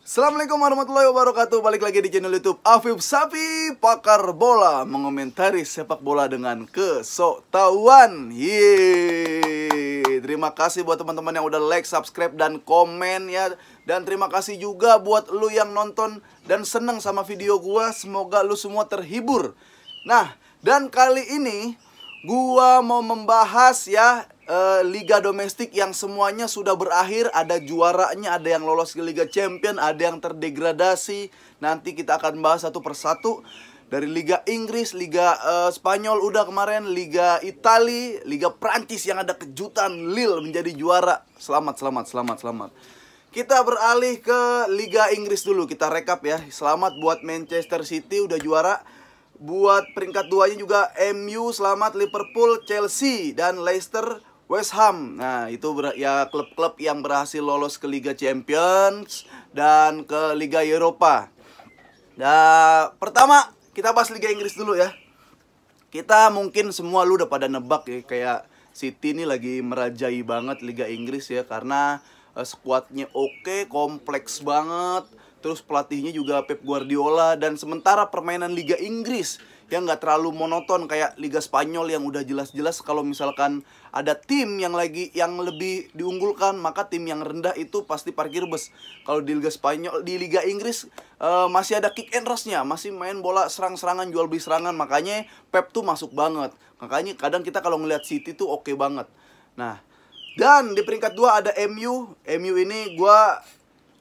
Assalamualaikum warahmatullahi wabarakatuh. Balik lagi di channel YouTube Afif Sapi, pakar bola, mengomentari sepak bola dengan kesoktahuan. Yeay. Terima kasih buat teman-teman yang udah like, subscribe, dan komen ya. Dan terima kasih juga buat lu yang nonton dan seneng sama video gua. Semoga lu semua terhibur. Nah, dan kali ini gua mau membahas ya liga domestik yang semuanya sudah berakhir. Ada juaranya, ada yang lolos ke Liga Champion, ada yang terdegradasi. Nanti kita akan bahas satu persatu. Dari Liga Inggris, Liga Spanyol udah kemarin, Liga Itali, Liga Prancis yang ada kejutan Lille menjadi juara. Selamat. Kita beralih ke Liga Inggris dulu. Kita rekap ya. Selamat buat Manchester City udah juara. Buat peringkat 2-nya juga MU, selamat. Liverpool, Chelsea, dan Leicester, West Ham. Nah, itu ya klub-klub yang berhasil lolos ke Liga Champions dan ke Liga Eropa. Nah, pertama kita bahas Liga Inggris dulu ya. Kita mungkin semua lu udah pada nebak ya, kayak City ini lagi merajai banget Liga Inggris ya, karena skuadnya oke, kompleks banget. Terus pelatihnya juga Pep Guardiola. Dan sementara permainan Liga Inggris yang nggak terlalu monoton kayak Liga Spanyol yang udah jelas-jelas kalau misalkan ada tim yang lebih diunggulkan, maka tim yang rendah itu pasti parkir bus. Kalau di Liga Spanyol, di Liga Inggris masih ada kick and rush-nya, masih main bola serang-serangan, jual beli serangan. Makanya Pep tuh masuk banget. Makanya kadang kita kalau ngeliat City tuh oke banget. Nah, dan di peringkat 2 ada MU. MU ini gue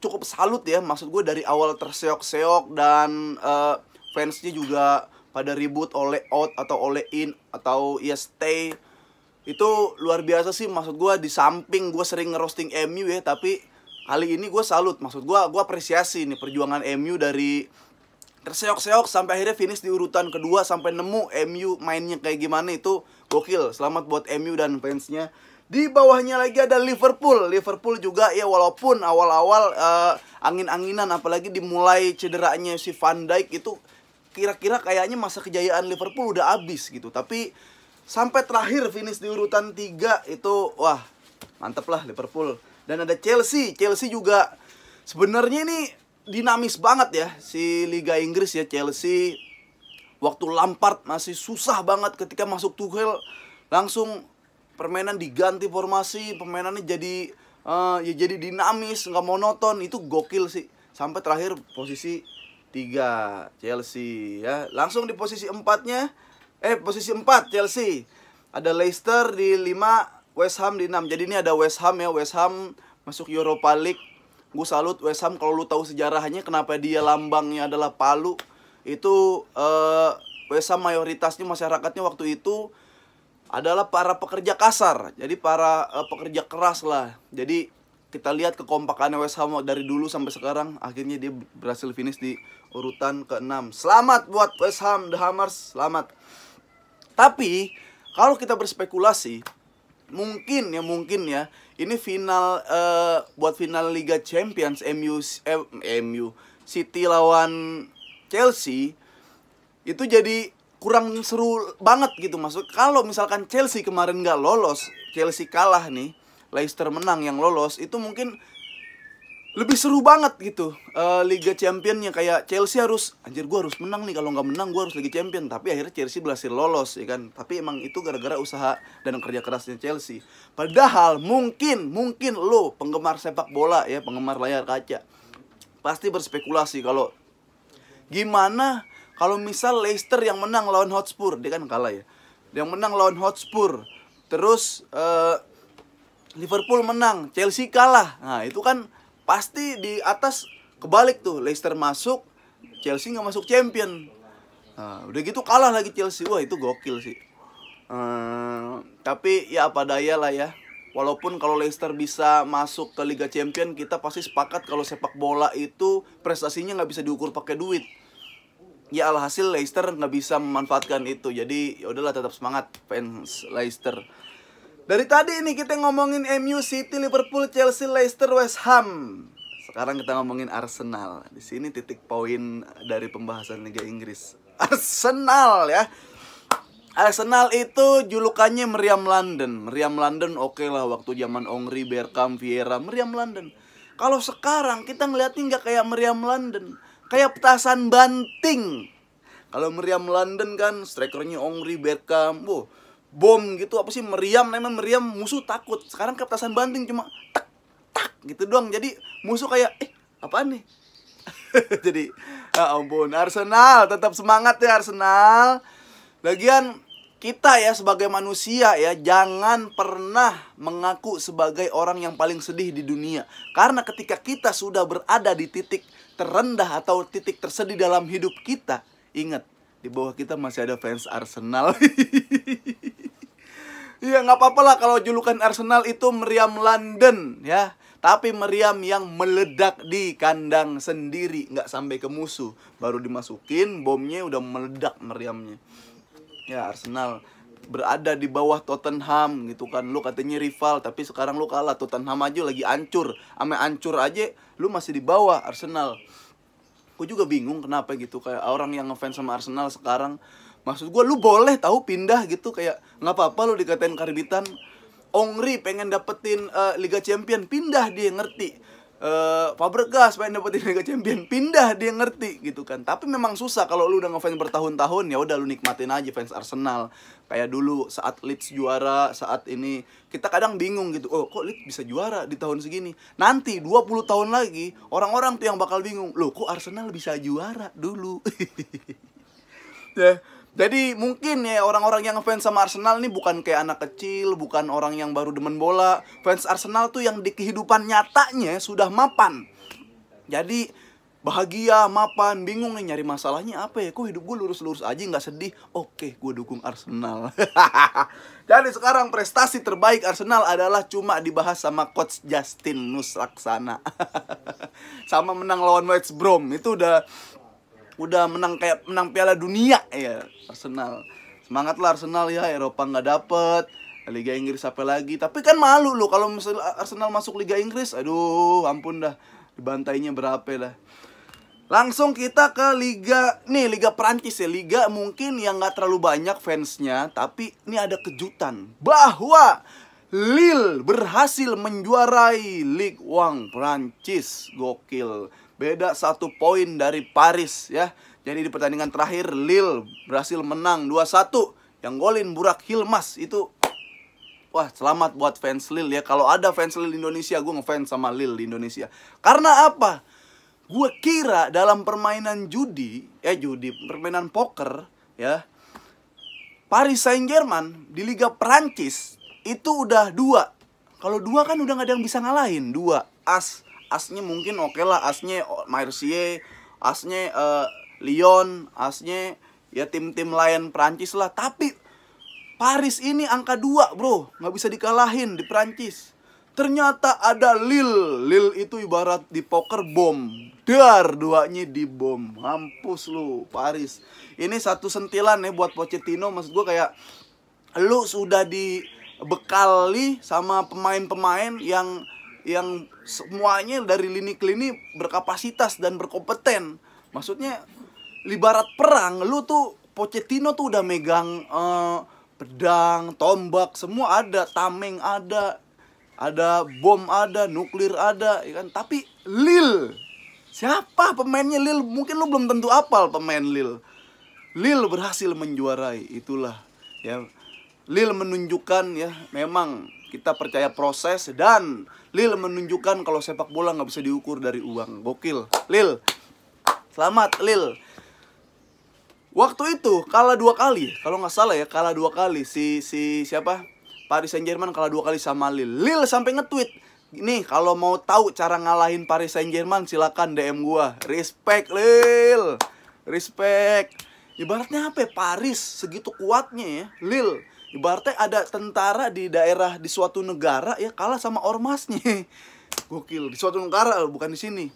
cukup salut ya. Maksud gue dari awal terseok-seok dan fansnya juga pada ribut oleh out atau oleh in atau ya stay. Itu luar biasa sih. Maksud gue di samping gue sering ngerosting MU ya, tapi kali ini gue salut. Maksud gue apresiasi nih perjuangan MU dari terseok-seok sampai akhirnya finish di urutan kedua, sampai nemu MU mainnya kayak gimana. Itu gokil. Selamat buat MU dan fansnya. Di bawahnya lagi ada Liverpool. Liverpool juga ya, walaupun awal-awal angin-anginan, apalagi dimulai cederanya si Van Dijk, itu kira-kira kayaknya masa kejayaan Liverpool udah habis gitu. Tapi sampai terakhir finish di urutan 3 itu wah, mantep lah Liverpool. Dan ada Chelsea. Chelsea juga sebenarnya ini dinamis banget ya si Liga Inggris ya. Chelsea waktu Lampard masih susah banget, ketika masuk Tuchel langsung permainan diganti formasi, permainannya jadi jadi dinamis, nggak monoton. Itu gokil sih. Sampai terakhir posisi 3 Chelsea ya. Langsung di posisi 4-nya posisi 4 Chelsea. Ada Leicester di 5, West Ham di 6. Jadi ini ada West Ham ya. West Ham masuk Europa League. Gue salut West Ham. Kalau lu tahu sejarahnya kenapa dia lambangnya adalah palu. Itu West Ham mayoritasnya masyarakatnya waktu itu adalah para pekerja kasar. Jadi para pekerja keras lah. Jadi kita lihat kekompakannya West Ham dari dulu sampai sekarang. Akhirnya dia berhasil finish di urutan ke-6. Selamat buat West Ham, The Hammers, selamat. Tapi kalau kita berspekulasi, mungkin ya ini final buat final Liga Champions MU City lawan Chelsea itu jadi kurang seru banget gitu. Maksud kalau misalkan Chelsea kemarin nggak lolos, Chelsea kalah nih, Leicester menang yang lolos, itu mungkin lebih seru banget gitu Liga Championnya. Kayak Chelsea harus, anjir gue harus menang nih, kalau nggak menang gue harus Liga Champion. Tapi akhirnya Chelsea berhasil lolos ya kan. Tapi emang itu gara-gara usaha dan kerja kerasnya Chelsea. Padahal mungkin lo penggemar sepak bola ya, penggemar layar kaca, pasti berspekulasi kalau gimana kalau misal Leicester yang menang lawan Hotspur. Dia kan kalah ya. Yang menang lawan Hotspur, terus Liverpool menang, Chelsea kalah. Nah itu kan pasti di atas kebalik tuh. Leicester masuk, Chelsea nggak masuk Champion. Nah, udah gitu kalah lagi Chelsea. Wah itu gokil sih. Tapi ya apa daya lah ya. Walaupun kalau Leicester bisa masuk ke Liga Champion, kita pasti sepakat kalau sepak bola itu prestasinya nggak bisa diukur pakai duit. Ya alhasil Leicester nggak bisa memanfaatkan itu. Jadi ya udahlah, tetap semangat fans Leicester. Dari tadi ini kita ngomongin MU, City, Liverpool, Chelsea, Leicester, West Ham. Sekarang kita ngomongin Arsenal. Di sini titik poin dari pembahasan Liga Inggris. Arsenal ya. Arsenal itu julukannya Meriam London. Meriam London oke lah waktu zaman Henry, Bergkamp, Vieira, Meriam London. Kalau sekarang kita ngeliatnya nggak kayak Meriam London, kayak petasan banting. Kalau Meriam London kan strikernya Henry, Beckham, bom gitu, apa sih Meriam, namanya Meriam, musuh takut. Sekarang ke petasan banting cuma tak tak gitu doang. Jadi musuh kayak apaan nih? Jadi ya ampun, Arsenal tetap semangat ya Arsenal. Lagian kita ya sebagai manusia ya, jangan pernah mengaku sebagai orang yang paling sedih di dunia. Karena ketika kita sudah berada di titik terendah atau titik tersedih dalam hidup kita, ingat, di bawah kita masih ada fans Arsenal. Iya, nggak apa-apa lah kalau julukan Arsenal itu Meriam London ya. Tapi meriam yang meledak di kandang sendiri, nggak sampai ke musuh. Baru dimasukin bomnya udah meledak meriamnya. Ya, Arsenal berada di bawah Tottenham gitu kan. Lu katanya rival, tapi sekarang lu kalah. Tottenham aja lagi hancur. Ame hancur aja lu masih di bawah Arsenal. Gue juga bingung kenapa gitu. Kayak orang yang ngefans sama Arsenal sekarang, maksud gue lu boleh tahu pindah gitu. Kayak nggak apa-apa lu dikatain karbitan. Ongri pengen dapetin Liga Champion, pindah, dia ngerti. Fabregas pengen dapetin Liga Champion, pindah, dia ngerti gitu kan. Tapi memang susah kalau lu udah ngefans bertahun-tahun, ya udah lu nikmatin aja fans Arsenal. Kayak dulu saat Leeds juara, saat ini kita kadang bingung gitu. Oh, kok Leeds bisa juara di tahun segini? Nanti 20 tahun lagi orang-orang tuh yang bakal bingung. Loh, kok Arsenal bisa juara dulu? Ya. Jadi mungkin ya orang-orang yang fans sama Arsenal nih bukan kayak anak kecil, bukan orang yang baru demen bola. Fans Arsenal tuh yang di kehidupan nyatanya sudah mapan. Jadi bahagia, mapan, bingung nih nyari masalahnya apa ya. Kok hidup gue lurus-lurus aja nggak sedih. Oke, gue dukung Arsenal. Jadi sekarang prestasi terbaik Arsenal adalah cuma dibahas sama Coach Justin Nusaksana. Sama menang lawan West Brom, itu udah menang kayak menang Piala Dunia ya Arsenal. Semangatlah Arsenal ya, Eropa nggak dapet, Liga Inggris apa lagi. Tapi kan malu loh kalau misalnya Arsenal masuk Liga Inggris. Aduh, ampun dah, dibantainya berapa dah. Langsung kita ke Liga Perancis ya. Liga mungkin yang nggak terlalu banyak fansnya, tapi ini ada kejutan bahwa Lille berhasil menjuarai Ligue 1 Perancis. Gokil. Beda 1 poin dari Paris ya. Jadi di pertandingan terakhir Lille berhasil menang 2-1. Yang golin Burak Yilmaz itu. Wah, selamat buat fans Lille ya. Kalau ada fans Lille di Indonesia, gue ngefans sama Lille di Indonesia. Karena apa? Gue kira dalam permainan permainan poker ya, Paris Saint-Germain di Liga Perancis itu udah 2. Kalau 2 kan udah gak ada yang bisa ngalahin. 2 asnya mungkin oke lah, asnya Marseille, asnya Lyon, asnya ya tim-tim lain Prancis lah. Tapi Paris ini angka 2 bro, nggak bisa dikalahin di Prancis. Ternyata ada Lille. Lille itu ibarat di poker bom. Dar, 2-nya di bom. Mampus lu Paris. Ini satu sentilan ya buat Pochettino. Maksud gue kayak lu sudah dibekali sama pemain-pemain yang semuanya dari lini ke lini berkapasitas dan berkompeten. Maksudnya ibarat perang, lu tuh Pochettino tuh udah megang pedang, tombak, semua ada, tameng ada bom ada, nuklir ada, ya kan? Tapi Lille, siapa pemainnya Lille? Mungkin lu belum tentu apal pemain Lille. Lille berhasil menjuarai, itulah ya. Lille menunjukkan ya, memang kita percaya proses, dan Lille menunjukkan kalau sepak bola nggak bisa diukur dari uang. Gokil, Lille. Selamat Lille. Waktu itu kalah 2 kali, kalau nggak salah ya, kalah 2 kali. Si siapa? Paris Saint-Germain kalah 2 kali sama Lille. Lille sampai nge-tweet, nih kalau mau tahu cara ngalahin Paris Saint-Germain silakan DM gua. Respect Lille, respect. Ibaratnya apa ya? Paris segitu kuatnya ya, Lille. Ibaratnya ada tentara di daerah di suatu negara ya, kalah sama ormasnya. Gokil, di suatu negara bukan di sini.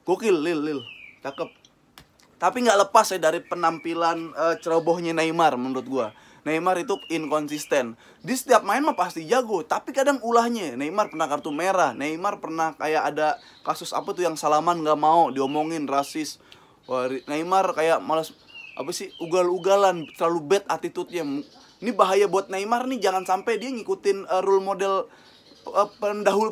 Gokil Lille, cakep. Tapi nggak lepas ya dari penampilan cerobohnya Neymar menurut gua. Neymar itu inkonsisten. Di setiap main mah pasti jago, tapi kadang ulahnya. Neymar pernah kartu merah, Neymar pernah kayak ada kasus apa tuh yang salaman nggak mau diomongin rasis. Wah, Neymar kayak malas apa sih, ugal-ugalan, terlalu bad attitude-nya. Ini bahaya buat Neymar nih, jangan sampai dia ngikutin role model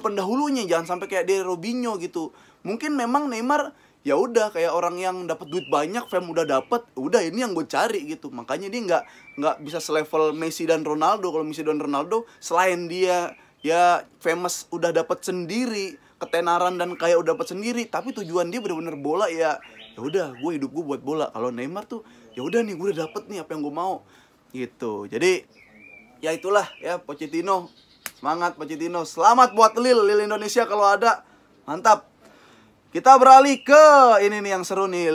pendahulunya, jangan sampai kayak De Robinho gitu. Mungkin memang Neymar ya udah kayak orang yang dapat duit banyak, fame udah dapat, udah ini yang gue cari gitu. Makanya dia nggak bisa selevel Messi dan Ronaldo. Kalau Messi dan Ronaldo selain dia ya famous udah dapat sendiri, ketenaran dan kayak udah dapat sendiri, tapi tujuan dia bener-bener bola ya. Ya udah, gue hidup gue buat bola. Kalau Neymar tuh ya udah nih, gue udah dapet nih apa yang gue mau gitu. Jadi ya itulah ya, Pochettino. Semangat Pochettino. Selamat buat Lille Indonesia kalau ada. Mantap. Kita beralih ke ini nih yang seru nih,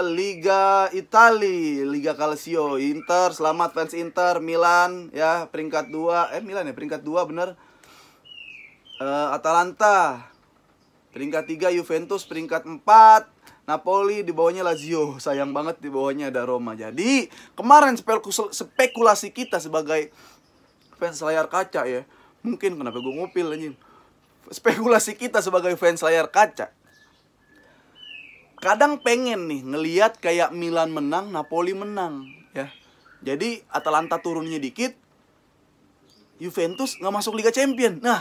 Liga Italia, Liga Calcio. Inter, selamat fans Inter. Milan ya peringkat 2. Milan ya peringkat 2 bener. Atalanta peringkat 3, Juventus peringkat 4, Napoli di bawahnya Lazio. Sayang banget di bawahnya ada Roma. Jadi kemarin spekulasi kita sebagai fans layar kaca ya, mungkin kenapa gue ngupil anjing. Spekulasi kita sebagai fans layar kaca, kadang pengen nih ngelihat kayak Milan menang, Napoli menang ya. Jadi Atalanta turunnya dikit, Juventus nggak masuk Liga Champion. Nah,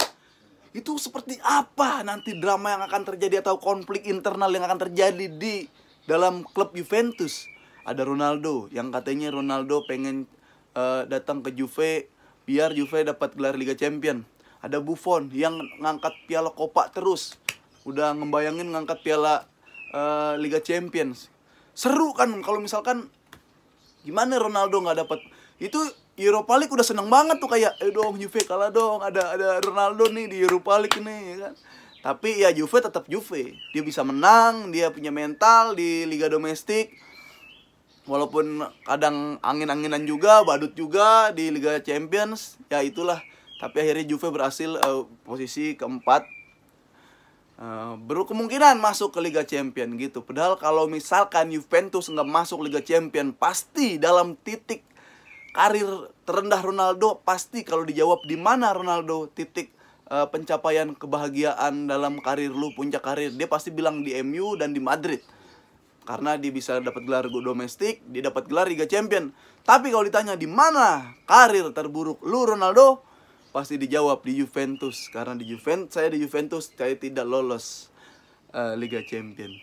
itu seperti apa nanti drama yang akan terjadi atau konflik internal yang akan terjadi di dalam klub Juventus. Ada Ronaldo yang katanya Ronaldo pengen datang ke Juve biar Juve dapat gelar Liga Champion. Ada Buffon yang ngangkat piala Copa terus, udah ngebayangin ngangkat piala Liga Champions. Seru kan kalau misalkan gimana Ronaldo nggak dapat itu. Europa League udah seneng banget tuh, kayak dong Juve kalah dong, ada Ronaldo nih di Europa League nih ya kan. Tapi ya Juve tetap Juve, dia bisa menang, dia punya mental di liga domestik. Walaupun kadang angin-anginan juga, badut juga di Liga Champions, ya itulah. Tapi akhirnya Juve berhasil posisi keempat, berkemungkinan masuk ke Liga Champion gitu. Padahal kalau misalkan Juventus nggak masuk Liga Champion, pasti dalam titik karir terendah Ronaldo, pasti kalau dijawab di mana Ronaldo titik pencapaian kebahagiaan dalam karir lu, puncak karir, dia pasti bilang di MU dan di Madrid. Karena dia bisa dapat gelar domestik, dia dapat gelar Liga Champion. Tapi kalau ditanya di mana karir terburuk lu Ronaldo, pasti dijawab di Juventus. Karena di Juventus saya tidak lolos Liga Champion.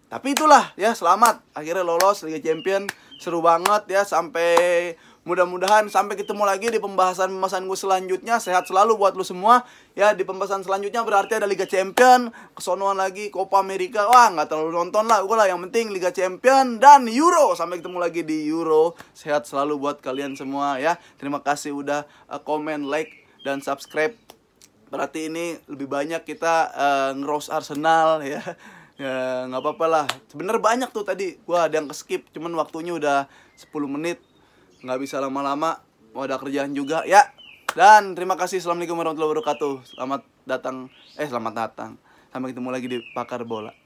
Tapi itulah ya, selamat akhirnya lolos Liga Champion. Seru banget ya, sampai mudah-mudahan sampai ketemu lagi di pembahasan gue selanjutnya. Sehat selalu buat lu semua ya. Di pembahasan selanjutnya berarti ada Liga Champion, kesonoan lagi Copa America. Wah, nggak terlalu nonton lah gue lah, yang penting Liga Champion dan Euro. Sampai ketemu lagi di Euro. Sehat selalu buat kalian semua ya. Terima kasih udah komen, like, dan subscribe. Berarti ini lebih banyak kita nge-roast Arsenal ya. Ya nggak apa-apa lah. Sebenernya banyak tuh tadi gua ada yang ke-skip, cuman waktunya udah 10 menit. Nggak bisa lama-lama, mau ada kerjaan juga ya. Dan terima kasih. Assalamualaikum warahmatullahi wabarakatuh. Selamat datang. Sampai ketemu lagi di Pakar Bola.